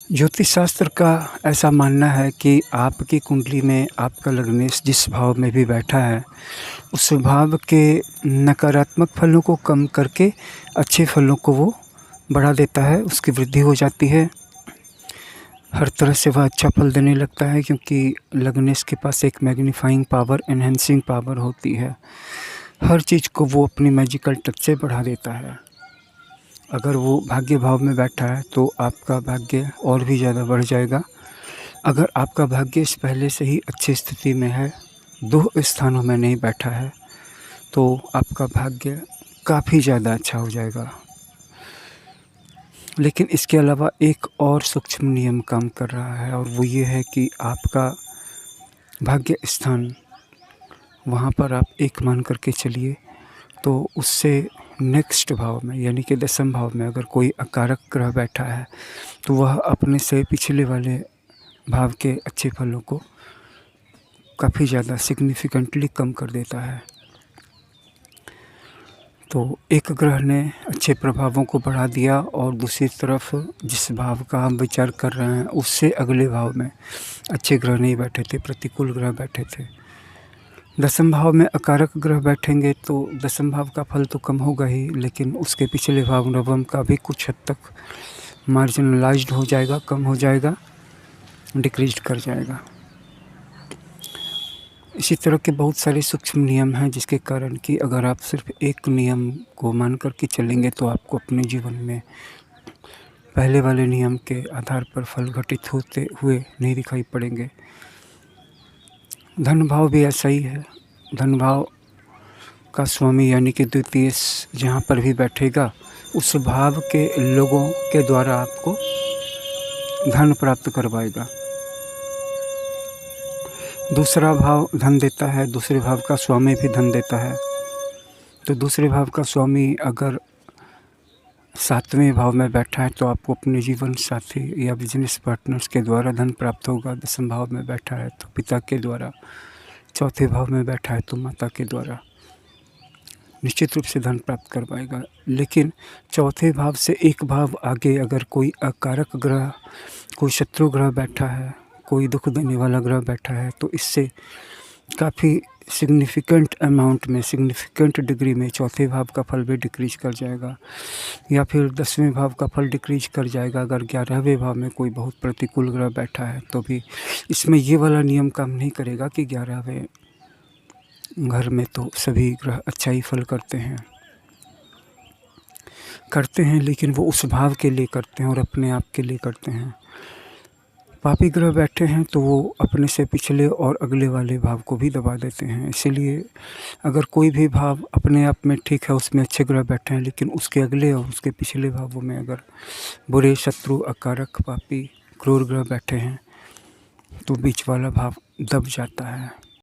ज्योतिष शास्त्र का ऐसा मानना है कि आपकी कुंडली में आपका लग्नेश जिस भाव में भी बैठा है, उस भाव के नकारात्मक फलों को कम करके अच्छे फलों को वो बढ़ा देता है, उसकी वृद्धि हो जाती है। हर तरह से वह अच्छा फल देने लगता है क्योंकि लग्नेश के पास एक मैग्नीफाइंग पावर, एनहांसिंग पावर होती है। हर चीज़ को वो अपनी मैजिकल टच से बढ़ा देता है। अगर वो भाग्य भाव में बैठा है तो आपका भाग्य और भी ज़्यादा बढ़ जाएगा। अगर आपका भाग्य पहले से ही अच्छी स्थिति में है, 2 स्थानों में नहीं बैठा है, तो आपका भाग्य काफ़ी ज़्यादा अच्छा हो जाएगा। लेकिन इसके अलावा एक और सूक्ष्म नियम काम कर रहा है और वो ये है कि आपका भाग्य स्थान, वहाँ पर आप 1 मान करके चलिए, तो उससे नेक्स्ट भाव में यानी कि 10वें भाव में अगर कोई अकारक ग्रह बैठा है, तो वह अपने से पिछले वाले भाव के अच्छे फलों को काफ़ी ज़्यादा सिग्निफिकेंटली कम कर देता है। तो एक ग्रह ने अच्छे प्रभावों को बढ़ा दिया और दूसरी तरफ जिस भाव का हम विचार कर रहे हैं, उससे अगले भाव में अच्छे ग्रह नहीं बैठे थे, प्रतिकूल ग्रह बैठे थे। 10वें भाव में अकारक ग्रह बैठेंगे तो 10वें भाव का फल तो कम होगा ही, लेकिन उसके पिछले भाव 9वें का भी कुछ हद तक मार्जिनलाइज्ड हो जाएगा, कम हो जाएगा, डिक्रीज कर जाएगा। इसी तरह के बहुत सारे सूक्ष्म नियम हैं जिसके कारण कि अगर आप सिर्फ एक नियम को मान कर के चलेंगे तो आपको अपने जीवन में पहले वाले नियम के आधार पर फल घटित होते हुए नहीं दिखाई पड़ेंगे। धन भाव भी ऐसा ही है। धन भाव का स्वामी यानी कि द्वितीय जहाँ पर भी बैठेगा, उस भाव के लोगों के द्वारा आपको धन प्राप्त करवाएगा। दूसरा भाव धन देता है, दूसरे भाव का स्वामी भी धन देता है। तो दूसरे भाव का स्वामी अगर 7वें भाव में बैठा है तो आपको अपने जीवन साथी या बिजनेस पार्टनर्स के द्वारा धन प्राप्त होगा। 10वें भाव में बैठा है तो पिता के द्वारा, 4थे भाव में बैठा है तो माता के द्वारा निश्चित रूप से धन प्राप्त करवाएगा। लेकिन 4थे भाव से एक भाव आगे अगर कोई अकारक ग्रह, कोई शत्रु ग्रह बैठा है, कोई दुख देने वाला ग्रह बैठा है, तो इससे काफ़ी सिग्निफिकेंट अमाउंट में, सिग्निफिकेंट डिग्री में 4थे भाव का फल भी डिक्रीज कर जाएगा या फिर 10वें भाव का फल डिक्रीज कर जाएगा। अगर 11वें भाव में कोई बहुत प्रतिकूल ग्रह बैठा है तो भी इसमें ये वाला नियम काम नहीं करेगा कि 11वें घर में तो सभी ग्रह अच्छा ही फल करते हैं, लेकिन वो उस भाव के लिए करते हैं और अपने आप के लिए करते हैं। पापी ग्रह बैठे हैं तो वो अपने से पिछले और अगले वाले भाव को भी दबा देते हैं। इसीलिए अगर कोई भी भाव अपने आप में ठीक है, उसमें अच्छे ग्रह बैठे हैं, लेकिन उसके अगले और उसके पिछले भावों में अगर बुरे, शत्रु, अकारक, पापी, क्रूर ग्रह बैठे हैं तो बीच वाला भाव दब जाता है।